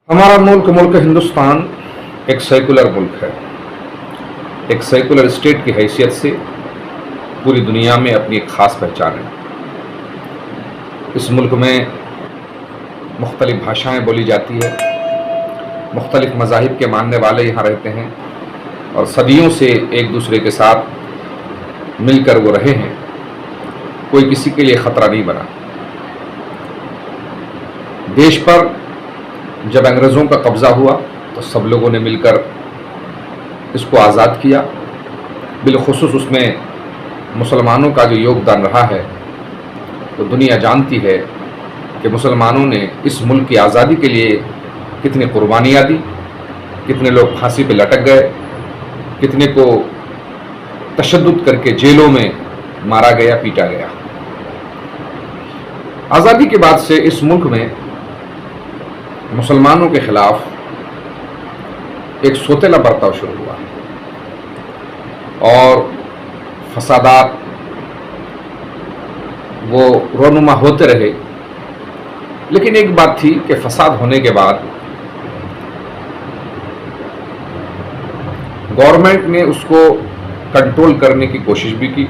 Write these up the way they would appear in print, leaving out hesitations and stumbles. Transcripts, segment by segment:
हमारा मुल्क मुल्क हिंदुस्तान एक सेकुलर मुल्क है। एक सेकुलर स्टेट की हैसियत से पूरी दुनिया में अपनी एक ख़ास पहचान है। इस मुल्क में मुख्तलिफ़ भाषाएं बोली जाती है, मुख्तलिफ़ मज़ाहिब के मानने वाले यहाँ रहते हैं और सदियों से एक दूसरे के साथ मिलकर वो रहे हैं। कोई किसी के लिए ख़तरा नहीं बना। देश पर जब अंग्रेज़ों का कब्ज़ा हुआ तो सब लोगों ने मिलकर इसको आज़ाद किया। बिलखुसूस उसमें मुसलमानों का जो योगदान रहा है तो दुनिया जानती है कि मुसलमानों ने इस मुल्क की आज़ादी के लिए कितनी कुर्बानियाँ दी, कितने लोग फांसी पे लटक गए, कितने को तशद्दुद करके जेलों में मारा गया, पीटा गया। आज़ादी के बाद से इस मुल्क में मुसलमानों के खिलाफ एक सोतेला बर्ताव शुरू हुआ और फसादात वो रोनुमा होते रहे। लेकिन एक बात थी कि फसाद होने के बाद गवर्नमेंट ने उसको कंट्रोल करने की कोशिश भी की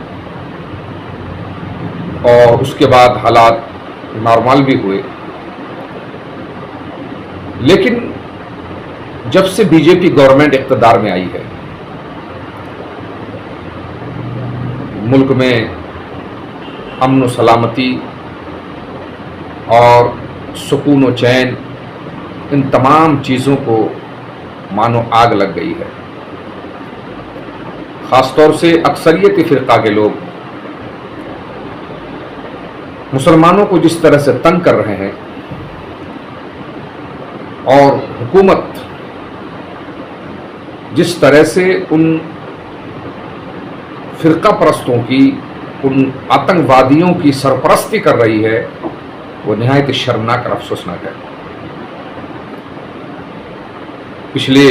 और उसके बाद हालात नॉर्मल भी हुए। लेकिन जब से बीजेपी गवर्नमेंट इक़्तिदार में आई है, मुल्क में अमन व सलामती और सुकून व चैन, इन तमाम चीज़ों को मानो आग लग गई है। ख़ास तौर से अक्सरियती फ़िरक़ा के लोग मुसलमानों को जिस तरह से तंग कर रहे हैं और हुकूमत जिस तरह से उन फ़िरक़ा परस्तों की, उन आतंकवादियों की सरपरस्ती कर रही है, वो निहायत शर्मनाक और अफसोसनाक है। पिछले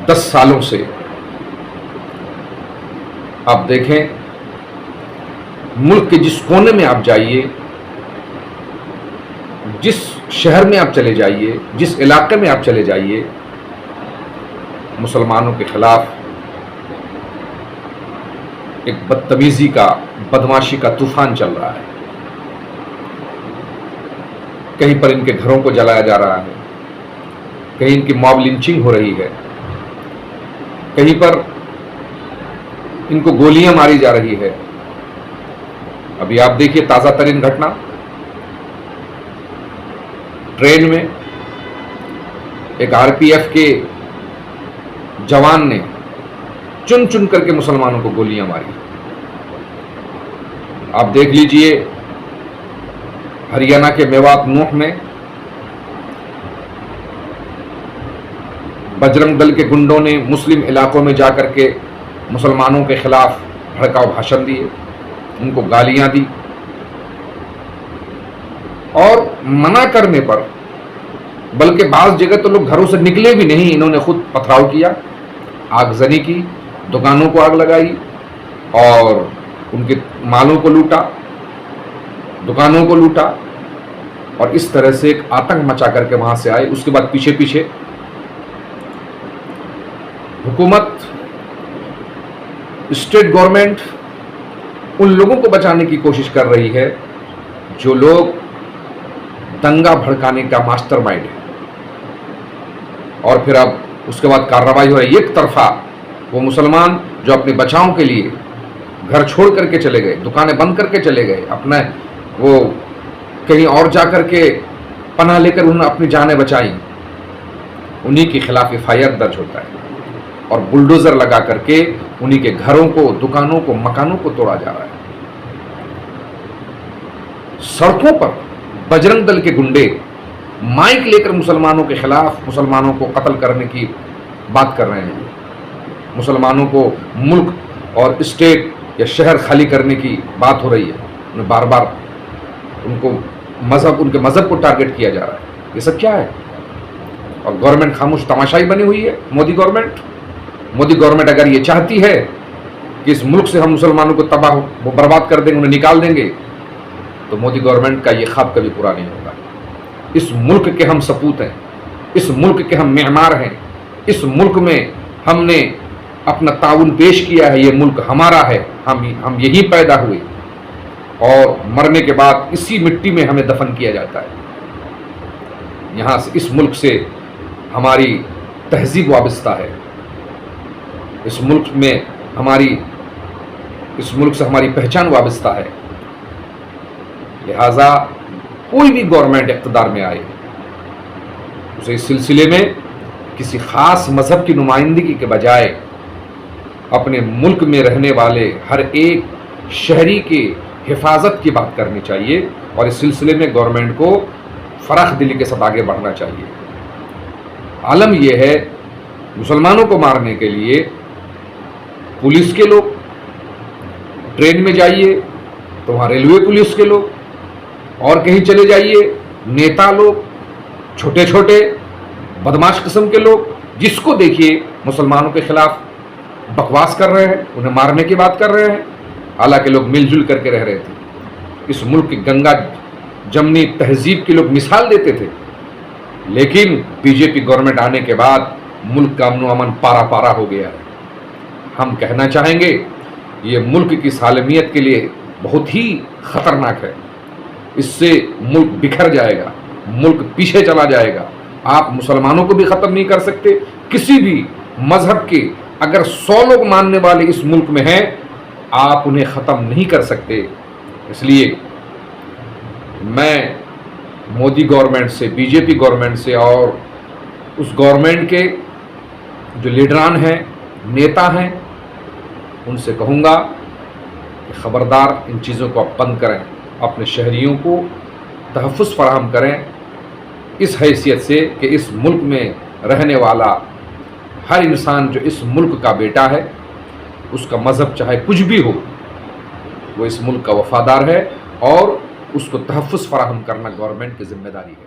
10 सालों से आप देखें, मुल्क के जिस कोने में आप जाइए, जिस शहर में आप चले जाइए, जिस इलाके में आप चले जाइए, मुसलमानों के खिलाफ एक बदतमीज़ी का, बदमाशी का तूफान चल रहा है। कहीं पर इनके घरों को जलाया जा रहा है, कहीं इनकी मॉब लिंचिंग हो रही है, कहीं पर इनको गोलियां मारी जा रही है। अभी आप देखिए ताज़ा तरीन घटना, ट्रेन में एक आरपीएफ के जवान ने चुन चुन करके मुसलमानों को गोलियां मारी। आप देख लीजिए हरियाणा के मेवात नूह में बजरंग दल के गुंडों ने मुस्लिम इलाकों में जाकर के मुसलमानों के खिलाफ भड़काऊ भाषण दिए, उनको गालियां दी और मना करने पर, बल्कि बाज़ जगह तो लोग घरों से निकले भी नहीं, इन्होंने खुद पथराव किया, आगजनी की, दुकानों को आग लगाई और उनके मालों को लूटा, दुकानों को लूटा और इस तरह से एक आतंक मचा करके वहां से आए। उसके बाद पीछे पीछे हुकूमत, स्टेट गवर्नमेंट उन लोगों को बचाने की कोशिश कर रही है जो लोग दंगा भड़काने का मास्टरमाइंड है। और फिर अब उसके बाद कार्रवाई हो रही है। एक तरफा वो मुसलमान जो अपने बचाव के लिए घर छोड़ करके चले गए, दुकानें बंद करके चले गए, अपना वो कहीं और जा कर के पनाह लेकर उन्होंने अपनी जानें बचाई, उन्हीं के खिलाफ एफआईआर दर्ज होता है और बुलडोज़र लगा करके उन्हीं के घरों को, दुकानों को, मकानों को तोड़ा जा रहा है। सड़कों पर बजरंग दल के गुंडे माइक लेकर मुसलमानों के खिलाफ, मुसलमानों को कत्ल करने की बात कर रहे हैं, मुसलमानों को मुल्क और स्टेट या शहर खाली करने की बात हो रही है। उन्हें बार बार उनको मज़हब, उनके मज़हब को टारगेट किया जा रहा है। ये सब क्या है? और गवर्नमेंट खामोश तमाशाई बनी हुई है। मोदी गवर्नमेंट अगर ये चाहती है कि इस मुल्क से हम मुसलमानों को तबाह, वो बर्बाद कर देंगे, उन्हें निकाल देंगे, तो मोदी गवर्नमेंट का ये ख्वाब कभी पूरा नहीं होगा। इस मुल्क के हम सपूत हैं, اس ملک کے ہم معمار ہیں، اس ملک میں ہم نے اپنا تعاون پیش کیا ہے، یہ ملک ہمارا ہے، ہم یہی پیدا ہوئے اور مرنے کے بعد اسی مٹی میں ہمیں دفن کیا جاتا ہے۔ یہاں سے اس ملک سے ہماری تہذیب وابستہ ہے، اس ملک سے ہماری پہچان وابستہ ہے۔ لہذا کوئی بھی گورنمنٹ اقتدار میں آئے، اسے اس سلسلے میں کسی خاص مذہب کی نمائندگی کے بجائے اپنے ملک میں رہنے والے ہر ایک شہری کی حفاظت کی بات کرنی چاہیے، اور اس سلسلے میں گورنمنٹ کو فراخ دلی کے ساتھ آگے بڑھنا چاہیے۔ عالم یہ ہے، مسلمانوں کو مارنے کے لیے پولیس کے لوگ، ٹرین میں جائیے تو وہاں ریلوے پولیس کے لوگ، اور کہیں چلے جائیے نیتا لوگ، چھوٹے چھوٹے بدماش قسم کے لوگ، جس کو دیکھیے مسلمانوں کے خلاف بکواس کر رہے ہیں، انہیں مارنے کی بات کر رہے ہیں، حالانکہ لوگ مل جل کر کے رہ رہے تھے۔ اس ملک کی گنگا جمنی تہذیب کی لوگ مثال دیتے تھے، لیکن بی جے پی گورنمنٹ آنے کے بعد ملک کا امن و امن پارا پارا ہو گیا ہے۔ ہم کہنا چاہیں گے یہ ملک کی سالمیت کے لیے بہت ہی خطرناک ہے، اس سے ملک بکھر جائے گا، ملک پیچھے چلا جائے گا۔ آپ مسلمانوں کو بھی ختم نہیں کر سکتے، کسی بھی مذہب کے اگر 100 لوگ ماننے والے اس ملک میں ہیں، آپ انہیں ختم نہیں کر سکتے۔ اس لیے میں مودی گورنمنٹ سے، بی جے پی گورنمنٹ سے اور اس گورنمنٹ کے جو لیڈران ہیں، نیتا ہیں، ان سے کہوں گا کہ خبردار ان چیزوں کو آپ بند کریں، اپنے شہریوں کو تحفظ فراہم کریں، اس حیثیت سے کہ اس ملک میں رہنے والا ہر انسان جو اس ملک کا بیٹا ہے، اس کا مذہب چاہے کچھ بھی ہو، وہ اس ملک کا وفادار ہے، اور اس کو تحفظ فراہم کرنا گورنمنٹ کی ذمہ داری ہے۔